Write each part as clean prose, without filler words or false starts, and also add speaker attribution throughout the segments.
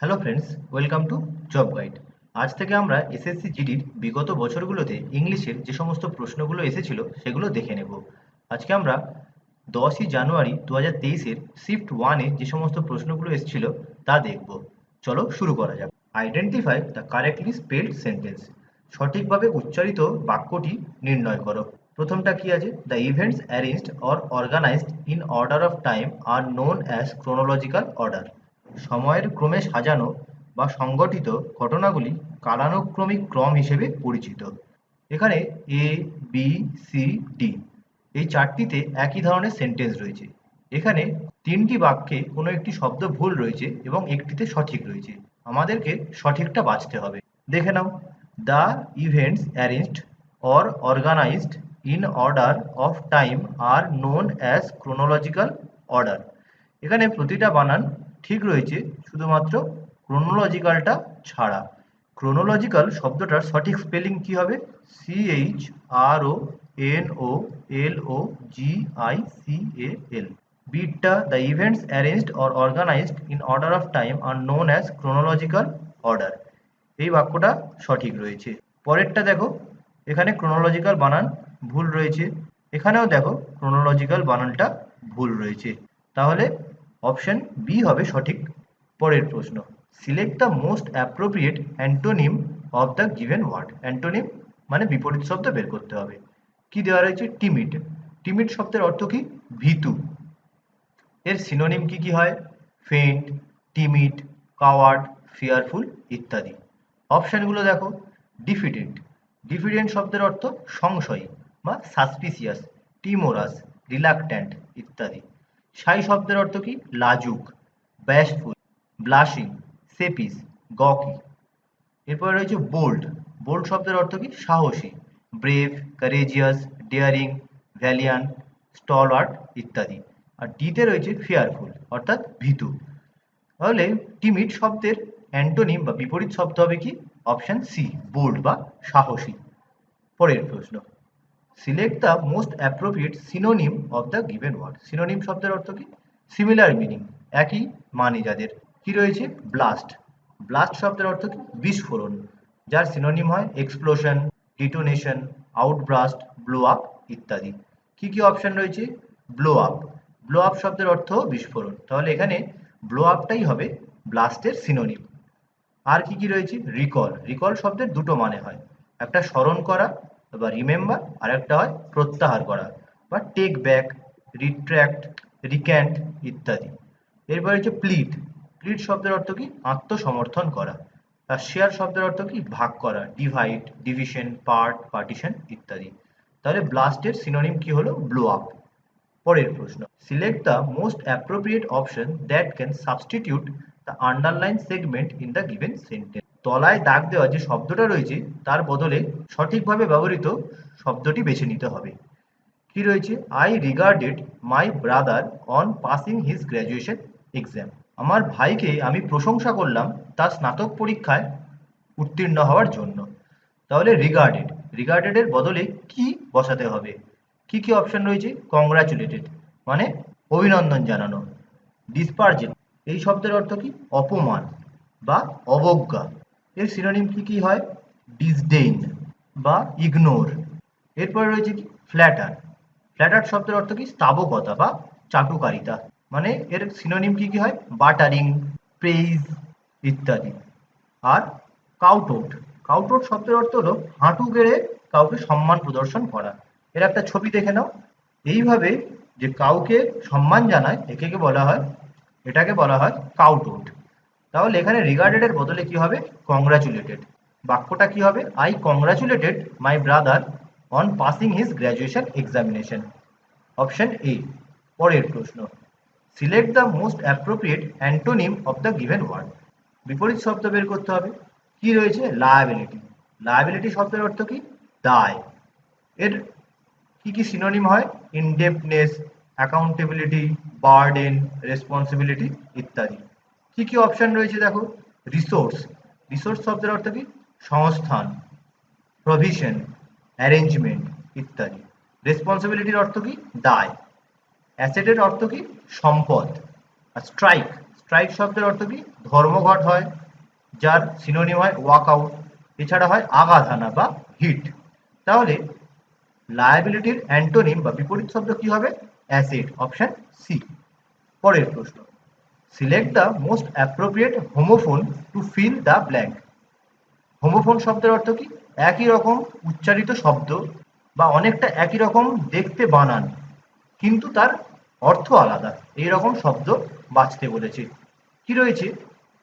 Speaker 1: Hello friends, welcome to job guide. আজ থেকে আমরা এসএসসি জিডির বিগত বছরগুলোতে ইংলিশের যে সমস্ত প্রশ্নগুলো এসেছিল সেগুলো দেখে নেব। আজকে আমরা 10ই জানুয়ারি 2023-এর শিফট 1-এ যে সমস্ত প্রশ্নগুলো এসেছিল তা দেখব। চলো শুরু করা যাক। Identify the correctly spelled sentence. সঠিকভাবে উচ্চারিত বাক্যটি নির্ণয় করো। প্রথমটা কি আছে? The events arranged or organised in order of time are known as chronological order. সময়ের ক্রমে সাজানো বা সংগঠিত ঘটনাগুলি কালানুক্রমিক ক্রম হিসেবে পরিচিত। এখানে এ, বি, সি, ডি এই চারটিতে একই ধরনের সেন্টেন্স রয়েছে। এখানে তিনটি বাক্যে কোনো একটি শব্দ ভুল রয়েছে এবং একটিতে সঠিক রয়েছে। আমাদেরকে সঠিকটা বাছতে হবে। দেখে নাও। The events arranged or organised in order of time are known as chronological order. এখানে প্রতিটা বানান ঠিক রয়েছে, শুধুমাত্র ক্রোনোলজিক্যালটা ছাড়া। ক্রোনোলজিক্যাল শব্দটার সঠিক স্পেলিং কি হবে? CHRONOLOGICAL। বিটটা the events arranged or organised in order of time are known as chronological order. এই বাক্যটা সঠিক রয়েছে। পরেরটা দেখো, এখানে ক্রোনোলজিক্যাল বানান ভুল রয়েছে। এখানেও দেখো ক্রোনোলজিক্যাল বানানটা ভুল রয়েছে। তাহলে অপশন বি হবে সঠিক। পরের প্রশ্ন, select the most appropriate antonym of the given word. Antonym মানে বিপরীত শব্দ বের করতে হবে। কি দেওয়া রয়েছে? টিমিড। টিমিড শব্দের অর্থ কি? ভীতু। এর সিনোনিম কি কি হয়? ফেইন্ট, টিমিড, কাওয়ার্ড, ফিয়ারফুল ইত্যাদি। অপশনগুলো দেখো। ডিফিডেন্ট। ডিফিডেন্ট শব্দের অর্থ সংশয়ী বা সাসপিসিয়াস, টিমোরাস, রিলাক্ট্যান্ট ইত্যাদি। শাই শব্দের অর্থ কি? লাজুক, ব্যাশফুল, ব্লাশিং, সেপিস, গকি। এরপরে রয়েছে বোল্ড। বোল্ড শব্দের অর্থ কি? সাহসী, ব্রেভ, কারেজিয়াস, ডেয়ারিং, ভ্যালিয়ান্ট, স্টলওয়ার্ট ইত্যাদি। আর ডিতে রয়েছে ফিয়ারফুল অর্থাৎ ভীতু। তাহলে টিমিড শব্দের অ্যান্টোনিম বা বিপরীত শব্দ হবে কি? অপশন সি, বোল্ড বা সাহসী। পরের প্রশ্ন, select the most appropriate synonym of the given word. Synonym শব্দের অর্থ কি? সিমিলার মিনিং, একই মানে যাদের। কি রয়েছে? ব্লাস্ট। ব্লাস্ট শব্দের অর্থ কি? বিস্ফোরণ, যার সিনোনিম হয় এক্সপ্লোশন, ডিটোনেশন, আউটব্রাস্ট, ব্লো আপ ইত্যাদি। কি কি অপশন রয়েছে? Blow up. ব্লো আপ শব্দের অর্থ বিস্ফোরণ, তাহলে এখানে ব্লো আপটাই হবে ব্লাস্টের সিনোনিম। আর কি কি রয়েছে? রিকল। রিকল শব্দের দুটো মানে হয়, একটা স্মরণ করা বা রিমেম্বার, আর একটা হয় প্রত্যাহার করা বা টেক ব্যাক, রিট্র্যাক্ট, রিক্যান্ট ইত্যাদি। এরপর হচ্ছে প্লিট। প্লিট শব্দের অর্থ কি? আত্মসমর্থন করা। আর শেয়ার শব্দের অর্থ কি? ভাগ করা, ডিভাইড, ডিভিশন, পার্ট, পার্টিশন ইত্যাদি। তাহলে ব্লাস্টের সিনোনিম কি হলো? Blow up. পরের প্রশ্ন, select the most appropriate option that can substitute the underline segment in the given sentence. তলায় দাগ দেওয়া যে শব্দটা রয়েছে তার বদলে সঠিকভাবে ব্যবহৃত শব্দটি বেছে নিতে হবে। কি রয়েছে? I regarded my brother on passing his graduation exam. আমার ভাইকে আমি প্রশংসা করলাম তার স্নাতক পরীক্ষায় উত্তীর্ণ হওয়ার জন্য। তাহলে রিগার্ডেড, রিগার্ডেড এর বদলে কি বসাতে হবে? কি কি অপশন রয়েছে? কংগ্রাচুলেটেড মানে অভিনন্দন জানানো। ডিসপার্জেড এই শব্দের অর্থ কি? অপমান বা অবজ্ঞা। এর সিনোনিম কি কি হয়? ডিসডেইন বা ইগনোর। এরপরে রয়েছে কি? ফ্ল্যাটার। ফ্ল্যাটার শব্দের অর্থ কি? স্তাবকতা বা চাটুকারিতা। মানে এর সিনোনিম কি কি হয়? বাটারিং, প্রেইজ ইত্যাদি। আর কাউটোট। কাউটোট শব্দের অর্থ হলো হাঁটু গেড়ে কাউকে সম্মান প্রদর্শন করা। এর একটা ছবি দেখে নাও। এইভাবে যে কাউকে সম্মান জানায় এটাকে বলা হয় কাউটোট। তাহলে এখানে রিগার্ডেড এর বদলে কি হবে? কংগ্রাচুলেটেড। বাক্যটা কি হবে? I congratulated my brother on passing his graduation examination. Option A. পরের প্রশ্ন, select the most appropriate antonym of the given word. বিপরীত শব্দ বের করতে হবে। কি রয়েছে? লায়াবিলিটি। লায়াবিলিটি শব্দের অর্থ কি? দায়। এর কি কি সিনোনিম হয়? ইনডেপ্টনেস, অ্যাকাউন্টেবিলিটি, বার্ডেন, রেসপন্সিবিলিটি ইত্যাদি। কি কি অপশন রয়েছে দেখো। রিসোর্স। রিসোর্স শব্দের অর্থ কি? সংস্থান, প্রভিশন, অ্যারেঞ্জমেন্ট ইত্যাদি। রেসপন্সিবিলিটির অর্থ কি? দায়। অ্যাসেটের অর্থ কি? সম্পদ। আর স্ট্রাইক, স্ট্রাইক শব্দের অর্থ কি? ধর্মঘট হয়, যার সিনোনিম হয় ওয়াকআউট। এছাড়া হয় আঘাত হানা বা হিট। তাহলে লায়াবিলিটির অ্যান্টোনিম বা বিপরীত শব্দ কি হবে? Asset, option C. পরের প্রশ্ন, select the most appropriate homophone to fill the blank. Homophone শব্দের অর্থ কি? একই রকম উচ্চারিত শব্দ বা অনেকটা একই রকম দেখতে বানান, কিন্তু তার অর্থ আলাদা, এই রকম শব্দ বাছতে বলেছে। কি রয়েছে?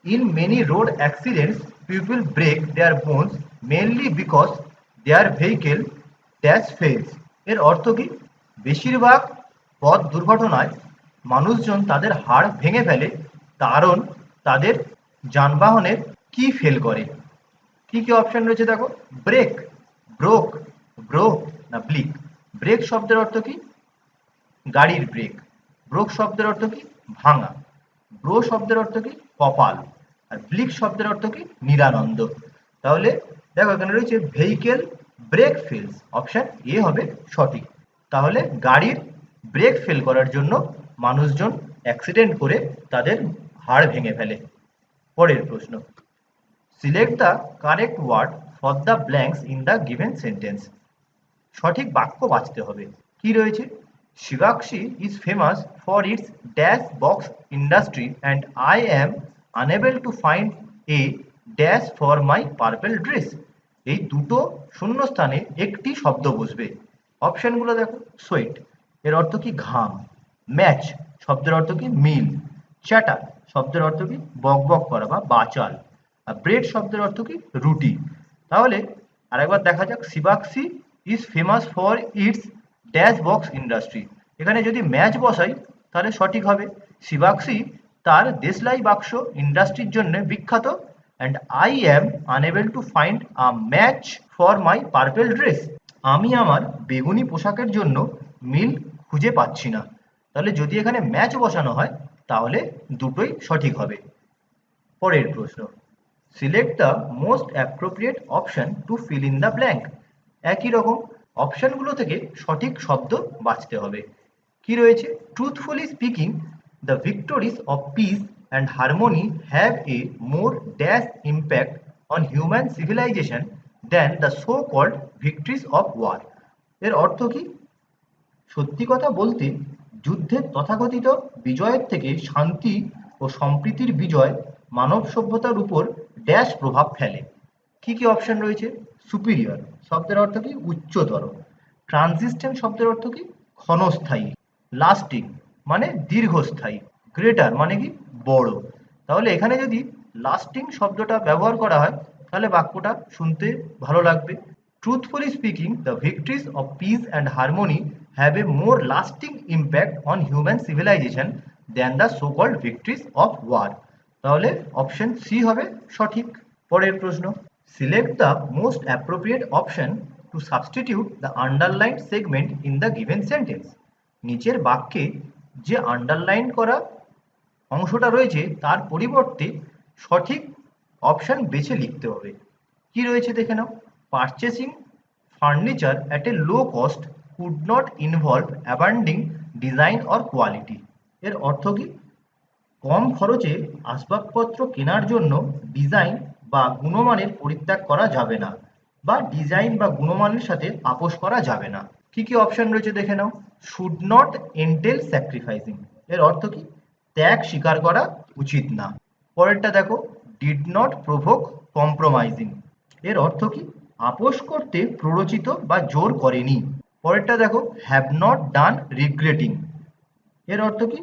Speaker 1: In many road accidents people break their bones mainly because their vehicle dash fails. এর অর্থ কি? বেশিরভাগ পথ দুর্ঘটনায় মানুষজন তাদের হাড় ভেঙে ফেলে, কারণ তাদের যানবাহনের কি ফেল করে। কি কি অপশন রয়েছে দেখো? ব্রেক, ব্রোক, ব্রো না ব্লিক। ব্রেক শব্দের অর্থ কি? গাড়ির ব্রেক। ব্রোক শব্দের অর্থ কি? ভাঙা। ব্রো শব্দের অর্থ কি? কপাল। আর ব্লিক শব্দের অর্থ কি? নিরানন্দ। তাহলে দেখো এখানে রয়েছে vehicle brake fails, option A হবে সঠিক। তাহলে গাড়ির ব্রেক ফেল করার জন্য মানুষজন অ্যাক্সিডেন্ট করে তাদের হাড় ভেঙে ফেলে। পরের প্রশ্ন, select the correct word for the blanks in the given sentence. সঠিক বাক্য বাছতে হবে। কি রয়েছে? Sivakasi is famous for its dash box industry and I am unable to find a dash for my purple dress. এই দুটো শূন্যস্থানে একটি শব্দ বসবে। অপশনগুলো দেখো। সোয়েট এর অর্থ কি? ঘাম। ম্যাচ শব্দের অর্থ কি? মিল। চ্যাটার শব্দের অর্থ কি? বকবক করা বা বাচাল। আর ব্রেড শব্দের অর্থ কি? রুটি। তাহলে আরেকবার দেখা যাক। Sivakasi is famous for its dash box industry. এখানে যদি ম্যাচ বসাই তাহলে সঠিক হবে। শিবাক্সি তার দেশলাই বাক্স ইন্ডাস্ট্রির জন্য বিখ্যাত। And I am unable to find a match for my purple dress. আমি আমার বেগুনি পোশাকের জন্য মিল খুঁজে পাচ্ছি না। তাহলে যদি এখানে ম্যাচ বসানো হয় তাহলে দুটোই সঠিক হবে। পরের প্রশ্ন, select the most appropriate option to fill in the blank. একই রকম অপশনগুলো থেকে সঠিক শব্দ বাছতে হবে। কি রয়েছে? Truthfully speaking the victories of peace and harmony have a more dash impact on human civilisation than the so called victories of war. এর অর্থ কি? সত্যি কথা বলতে যুদ্ধের তথাকথিত বিজয়ের থেকে শান্তি ও সম্প্রীতির বিজয় মানব সভ্যতার উপর ড্যাশ প্রভাব ফেলে। কি কি অপশন রয়েছে? সুপিরিয়র শব্দের অর্থ কি? উচ্চতর। ট্রানজিস্টেন্ট শব্দের অর্থ কি? ক্ষণস্থায়ী। লাস্টিং মানে দীর্ঘস্থায়ী। গ্রেটার মানে কি? বড়। তাহলে এখানে যদি লাস্টিং শব্দটা ব্যবহার করা হয় তাহলে বাক্যটা শুনতে ভালো লাগবে। Truthfully speaking the victories of peace and harmony have a more lasting impact on human civilisation than the so called victories of war. তাহলে অপশন সি হবে সঠিক। পরের প্রশ্ন, select the most appropriate option to substitute the underline segment in the given sentence. নিচের বাক্যে যে underline করা অংশটা রয়েছে তার পরিবর্তে সঠিক অপশন বেছে লিখতে হবে। কি রয়েছে দেখে নাও। Purchasing furniture at a low cost could not involve abandoning design or quality. এর অর্থ কি? কম খরচে আসবাবপত্র কেনার জন্য ডিজাইন বা গুণমানের পরিত্যাগ করা যাবে না, বা ডিজাইন বা গুণমানের সাথে আপোষ করা যাবে না। কি কি অপশন রয়েছে দেখে নাও। Should not entail sacrificing. এর অর্থ কি? ত্যাগ স্বীকার করা উচিত না। পরেরটা দেখো। Did not provoke compromising. এর অর্থ কি? আপোষ করতে প্ররোচিত বা জোর করেনি। পরেরটা দেখো। Have not done regretting. এর অর্থ কি?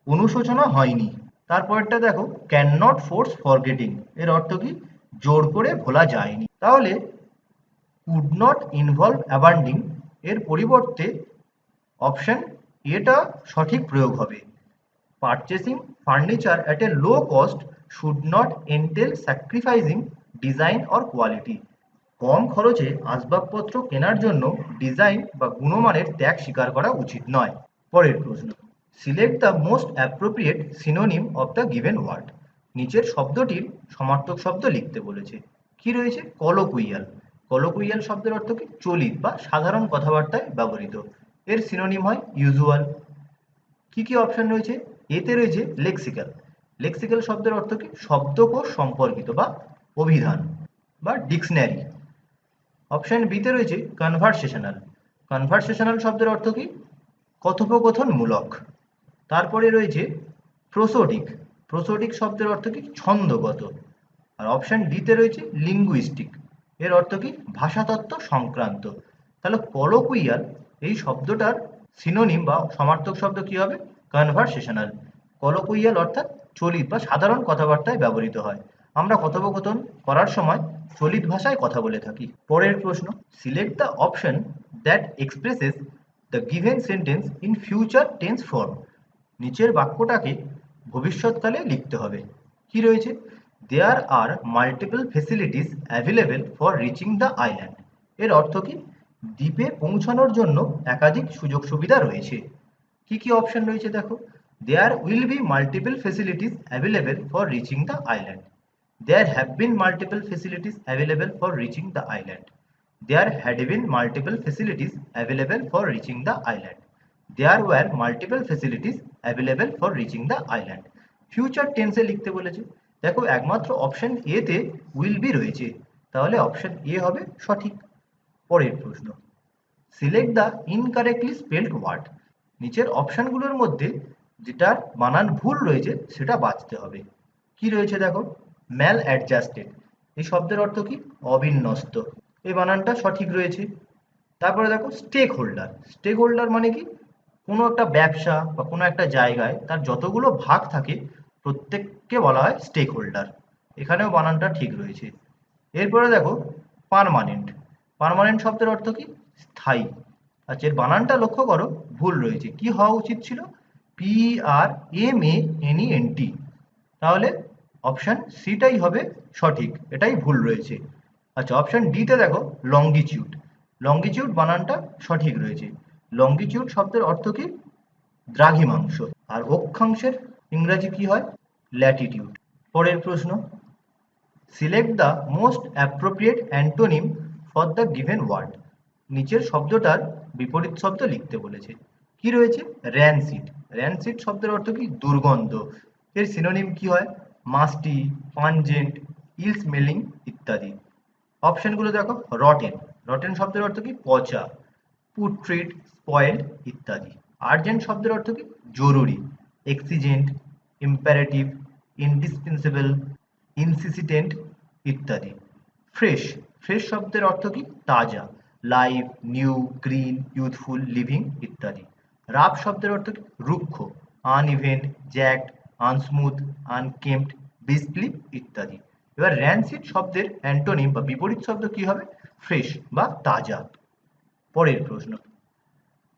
Speaker 1: অনুশোচনা হয়নি। তারপরেরটা দেখো। Can not force forgetting. এর অর্থ কি? জোর করে ভোলা যায়নি। তাহলে কুড নট ইনভলভ অ্যাবান্ডিং এর পরিবর্তে অপশন এটা সঠিক প্রয়োগ হবে। Purchasing furniture at a low cost should not entail sacrificing design or quality. কম খরচে আসবাবপত্র কেনার জন্য ডিজাইন বা গুণমানের ত্যাগ স্বীকার করা উচিত নয়। পরের প্রশ্ন, select the most appropriate synonym of the given word. নিচের শব্দটির সমার্থক শব্দ লিখতে বলেছে। কি রয়েছে? কলোকুইয়াল। কলোকুইয়াল শব্দের অর্থ কি? চলিত বা সাধারণ কথাবার্তায় ব্যবহৃত। এর সিনোনিম হয় ইউজুয়াল। কি কি অপশন রয়েছে? এতে রয়েছে লেক্সিক্যাল। লেক্সিক্যাল শব্দের অর্থ কি? শব্দকোষ সম্পর্কিত বা অভিধান বা ডিকশনারি। অপশন বিতে রয়েছে কনভারসেশনাল। কনভারসেশনাল শব্দের অর্থ কি? কথোপকথনমূলক। তারপরে রয়েছে প্রোসোডিক। প্রোসোডিক শব্দের অর্থ কি? ছন্দগত। আর অপশন ডিতে রয়েছে লিঙ্গুইস্টিক। এর অর্থ কি? ভাষাতত্ত্ব সংক্রান্ত। তাহলে কলোকুইয়াল এই শব্দটার সিনোনিম বা সমার্থক শব্দ কি হবে? কনভারসেশনাল। কলোকুইয়াল অর্থাৎ চলিত বা সাধারণ কথাবার্তায় ব্যবহৃত হয়। আমরা কথোপকথন করার সময় চলিত ভাষায় কথা বলে থাকি। পরের প্রশ্ন, select the option that expresses the given sentence in future tense form. নিচের বাক্যটাকে ভবিষ্যৎকালে লিখতে হবে। কি রয়েছে? There are multiple facilities available for reaching the island. এর অর্থ কি? দ্বীপে পৌঁছানোর জন্য একাধিক সুযোগ সুবিধা রয়েছে। কি কি অপশন রয়েছে দেখো। There will be multiple facilities available for reaching the island. There have been multiple facilities available for reaching the island. There had been multiple facilities available for reaching the island. There were multiple facilities available for reaching the island. Future টেন্সে লিখতে বলেছে। দেখো একমাত্র option এতে will be রয়েছে, তাহলে option A হবে সঠিক। পরের প্রশ্ন, select the incorrectly spelled word. নিচের অপশনগুলোর মধ্যে যেটার বানান ভুল রয়েছে সেটা বাছতে হবে। কি রয়েছে দেখো, ম্যাল অ্যাডজাস্টেড। এই শব্দের অর্থ কি? অবিন্যস্ত। এই বানানটা সঠিক রয়েছে। তারপরে দেখো স্টেক হোল্ডার। স্টেক হোল্ডার মানে কি? কোনো একটা ব্যবসা বা কোনো একটা জায়গায় তার যতগুলো ভাগ থাকে প্রত্যেককে বলা হয় স্টেক হোল্ডার। এখানেও বানানটা ঠিক রয়েছে। এরপরে দেখো পার্মানেন্ট। পার্মানেন্ট শব্দের অর্থ কি? স্থায়ী। আচ্ছা, এর বানানটা লক্ষ্য করো, ভুল রয়েছে। কি হওয়া উচিত ছিল? PRMANENT। তাহলে অপশন সিটাই হবে সঠিক, এটাই ভুল রয়েছে। আচ্ছা, অপশন ডিতে দেখো লঙ্গিটিউড। লঙ্গিটিউড বানানটা সঠিক রয়েছে। লঙ্গিটিউড শব্দের অর্থ কি? দ্রাঘিমাংশ। আর অক্ষাংশের ইংরাজি কি হয়? ল্যাটিটিউড। পরের প্রশ্ন, select the most appropriate antonym for the given word. নিচের শব্দটার বিপরীত শব্দ লিখতে বলেছে। কি রয়েছে? র্যানসিড। র্যানসিড শব্দের অর্থ কি? দুর্গন্ধ। এর সিনোনিম কি হয়? মাস্টি, পানজেন্ট, ইল স্মেলিং ইত্যাদি। অপশনগুলো দেখো, রটেন। রটেন শব্দের অর্থ কি? পচা। পুট্রিড, স্পয়েলড ইত্যাদি। আর্জেন্ট শব্দের অর্থ কি? জরুরি। এক্সিজেন্ট, ইম্পারেটিভ, ইন্ডিসপেন্সেবল, ইনসিসিটেন্ট ইত্যাদি। ফ্রেশ। ফ্রেশ শব্দের অর্থ কি? তাজা। Live, new, green, youthful, living ইত্যাদি। রাফ শব্দের অর্থ কি? রুক্ষ। আনইভেন, জ্যাকড, আনস্মুথ, আনকেম্পড, বিস্টলি ইত্যাদি। এবার র্যানসিড শব্দের অ্যান্টোনিম বা বিপরীত শব্দ কি হবে? ফ্রেশ বা তাজা। পরের প্রশ্ন,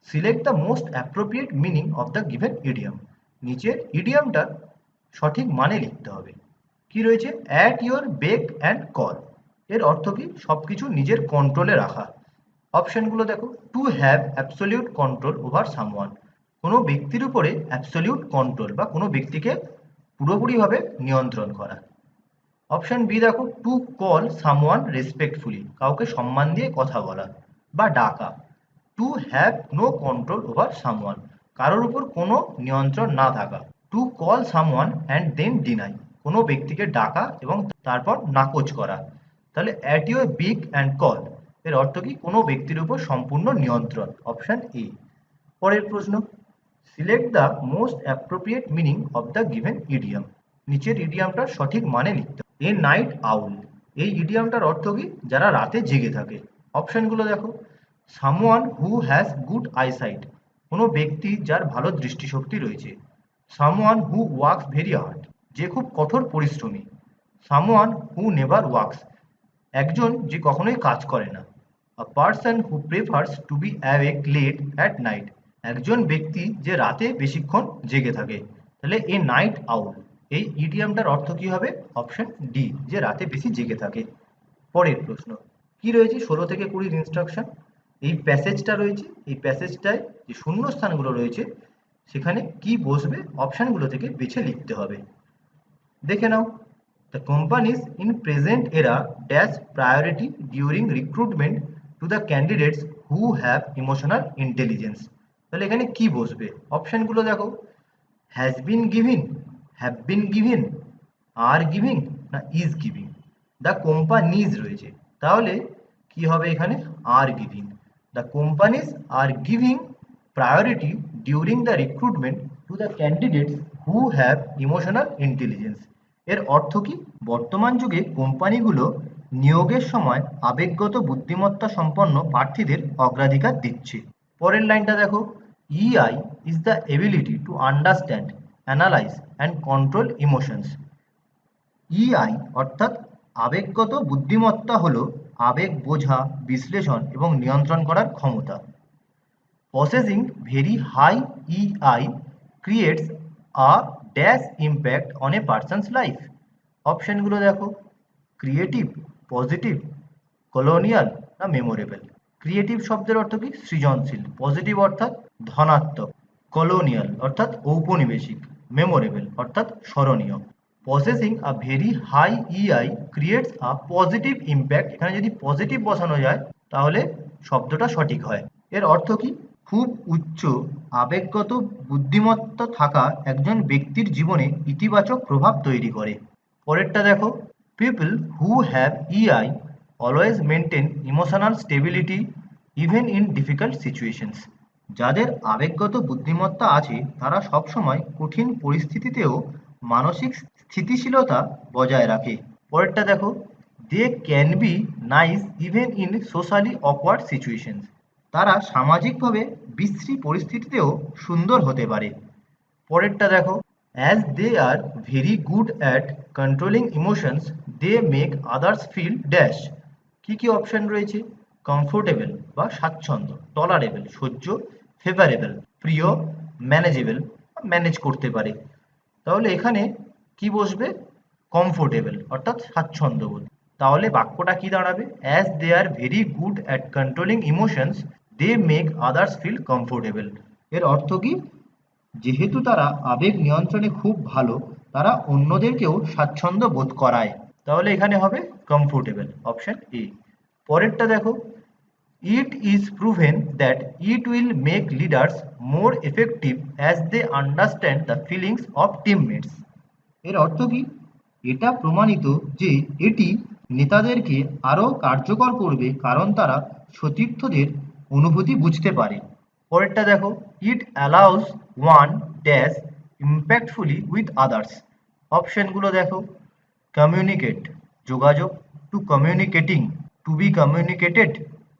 Speaker 1: select the most appropriate meaning of the given idiom. নিচের ইডিয়মটার সঠিক মানে লিখতে হবে। কি রয়েছে? At your beck and call. এর অর্থ কি? সবকিছু নিজের কন্ট্রোলে রাখা। অপশনগুলো দেখো, to have absolute control over someone. কোনো ব্যক্তির উপরে অ্যাবসলিউট কন্ট্রোল বা কোনো ব্যক্তিকে পুরোপুরিভাবে নিয়ন্ত্রণ করা। অপশন বি দেখো, টু কল সামওয়ান রেসপেক্টফুলি। কাউকে সম্মান দিয়ে কথা বলা বা ডাকা। To have no control over someone. কারোর উপর কোনো নিয়ন্ত্রণ না থাকা। To call someone and then deny. কোনো ব্যক্তিকে ডাকা এবং তারপর নাকচ করা। তাহলে at your beck and call এর অর্থ কি? কোনো ব্যক্তির উপর সম্পূর্ণ নিয়ন্ত্রণ। Option A. পরের প্রশ্ন, select the most appropriate meaning of the given idiom. নিচের ইডিয়মটার সঠিক মানে লিখতে হবে। এ নাইট আউল। এই ইডিয়মটার অর্থ কি? যারা রাতে জেগে থাকে। অপশনগুলো দেখো, someone who has good eyesight. কোনো ব্যক্তি যার ভালো দৃষ্টিশক্তি রয়েছে। Someone who works very hard. যে খুব কঠোর পরিশ্রমী। Someone who never works. একজন যে কখনোই কাজ করে না। A person who prefers to be awake late at night. একজন ব্যক্তি যে রাতে বেশিক্ষণ জেগে থাকে। তাহলে এ নাইট আউল এই ইডিয়মটার অর্থ কি হবে? অপশন ডি, যে রাতে বেশি জেগে থাকে। পরের প্রশ্ন, কি রয়েছে 16 থেকে 20 ইনস্ট্রাকশন। এই প্যাসেজটা রয়েছে, এই প্যাসেজটায় যে শূন্যস্থানগুলো রয়েছে সেখানে কি বসবে অপশনগুলো থেকে বেছে লিখতে হবে। দেখে নাও। The companies in present era dash priority during recruitment to the candidates who have emotional intelligence. তাহলে এখানে কি বসবে? অপশনগুলো দেখো, has been given, have been given, are giving, না ইজ গিভিং? দ্য কোম্পানিজ রয়েছে, তাহলে কি হবে এখানে? Are giving. The companies are giving priority during the recruitment to the candidates who have emotional intelligence. এর অর্থ কি? বর্তমান যুগে কোম্পানিগুলো নিয়োগের সময় আবেগগত বুদ্ধিমত্তা সম্পন্ন প্রার্থীদের অগ্রাধিকার দিচ্ছে। পরের লাইনটা দেখো, EI is the ability to understand, analyse and control emotions. EI অর্থাৎ আবেগগত বুদ্ধিমত্তা হলো আবেগ বোঝা, বিশ্লেষণ এবং নিয়ন্ত্রণ করার ক্ষমতা। Possessing very high EI creates a dash impact on a person's life. অপশনগুলো দেখো, ক্রিয়েটিভ, পজিটিভ, কলোনিয়াল, না মেমোরেবল। ক্রিয়েটিভ শব্দের অর্থ কি? সৃজনশীল। পজিটিভ অর্থাৎ ধনাত্মক। কলোনিয়াল অর্থাৎ ঔপনিবেশিক। মেমোরেবল অর্থাৎ স্মরণীয়। Possessing a very high EI creates a positive impact. এখানে যদি পজিটিভ বসানো যায় তাহলে শব্দটা সঠিক হয়। এর অর্থ কি? খুব উচ্চ আবেগগত বুদ্ধিমত্তা থাকা একজন ব্যক্তির জীবনে ইতিবাচক প্রভাব তৈরি করে। পরেরটা দেখো, people who have EI always maintain emotional stability even in difficult situations. যাদের আবেগগত বুদ্ধিমত্তা আছে তারা সবসময় কঠিন পরিস্থিতিতেও মানসিক স্থিতিশীলতা বজায় রাখে। পরেরটা দেখো, they can be nice even in socially awkward situations. তারা সামাজিকভাবে বিশ্রী পরিস্থিতিতেও সুন্দর হতে পারে। পরেরটা দেখো, as they are very good at controlling emotions they make others feel dash. কি কি অপশন রয়েছে? কমফোর্টেবল বা স্বাচ্ছন্দ্য, টলারেবল সহ্য, ফেভারেবল প্রিয়, ম্যানেজেবল ম্যানেজ করতে পারে। তাহলে এখানে কি বসবে? কমফোর্টেবল অর্থাৎ স্বাচ্ছন্দ্যবোধ। তাহলে বাক্যটা কি দাঁড়াবে? As they are very good at controlling emotions they make others feel comfortable. এর অর্থ কি? যেহেতু তারা আবেগ নিয়ন্ত্রণে খুব ভালো, তারা অন্যদেরকেও স্বাচ্ছন্দ্য বোধ করায়। তাহলে এখানে হবে কমফোর্টেবল, অপশন এ। পরেরটা দেখো, it is proven that it will make leaders more effective as they understand the feelings of teammates. এর অর্থ কি? এটা প্রমাণিত যে এটি নেতাদেরকে আরও কার্যকর করবে কারণ তারা সতীর্থদের অনুভূতি বুঝতে পারে। পরেরটা দেখো, it allows one dash impactfully with others. অপশনগুলো দেখো, কমিউনিকেট যোগাযোগ, to communicating, to be communicated,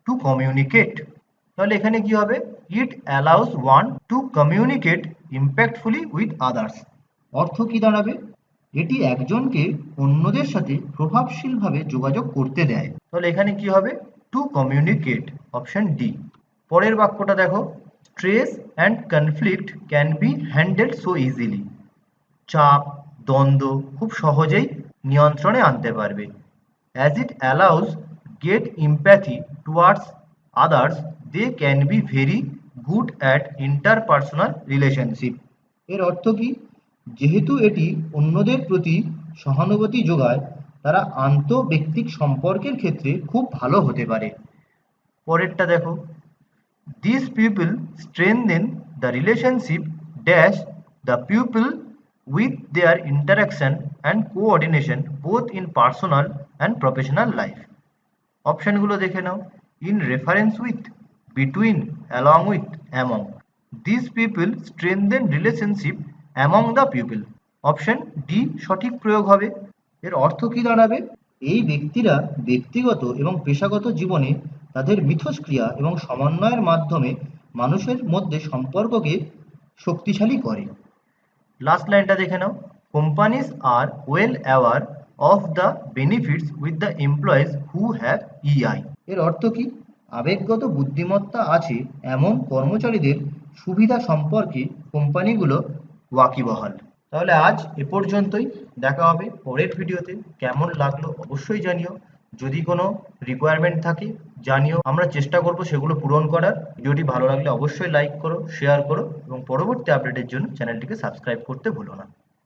Speaker 1: to communicate. তাহলে এখানে কি হবে? It allows one to communicate impactfully with others. অর্থ কি দাঁড়াবে? এটি একজনকে অন্যদের সাথে প্রভাবশীলভাবে যোগাযোগ করতে দেয়। তাহলে এখানে কি হবে? To communicate, option D. পরের বাক্যটা দেখো, stress and conflict can be handled so easily. চাপ, দ্বন্দ্ব খুব সহজেই নিয়ন্ত্রণে আনতে পারবে। As it allows get empathy towards others they can be very good at interpersonal relationship. এর অর্থ কি? যেহেতু এটি অন্যদের প্রতি সহানুভূতি যোগায়, তারা আন্তঃব্যক্তিক সম্পর্কের ক্ষেত্রে খুব ভালো হতে পারে। পরেরটা দেখো, this people strengthen the relationship dash the people with their interaction and coordination both in personal and professional life. অপশনগুলো দেখে নাও, in reference with, between, along with, among. This people strengthen relationship among the people. Option D সঠিক প্রয়োগ হবে। এর অর্থ কি দাঁড়াবে? এই ব্যক্তিরা ব্যক্তিগত এবং পেশাগত জীবনে তাদের মিথস্ক্রিয়া এবং সমন্বয়ের মাধ্যমে মানুষের মধ্যে সম্পর্ককে শক্তিশালী করে। লাস্ট লাইনটা দেখে নাও, companies are well aware of the benefits with the employees who have EI. এর অর্থ কি? আবেগগত বুদ্ধিমত্তা আছে এমন কর্মচারীদের সুবিধা সম্পর্কে কোম্পানিগুলো ওয়াকিবহাল। তাহলে আজ এ পর্যন্তই। দেখা হবে পরের ভিডিওতে। কেমন লাগলো অবশ্যই জানিও। যদি কোনো রিকোয়ারমেন্ট থাকে জানিও, আমরা চেষ্টা করব সেগুলো পূরণ করার। ভিডিওটি ভালো লাগলে অবশ্যই লাইক করো, শেয়ার করো এবং পরবর্তী আপডেটের জন্য চ্যানেলটিকে সাবস্ক্রাইব করতে ভুলো না।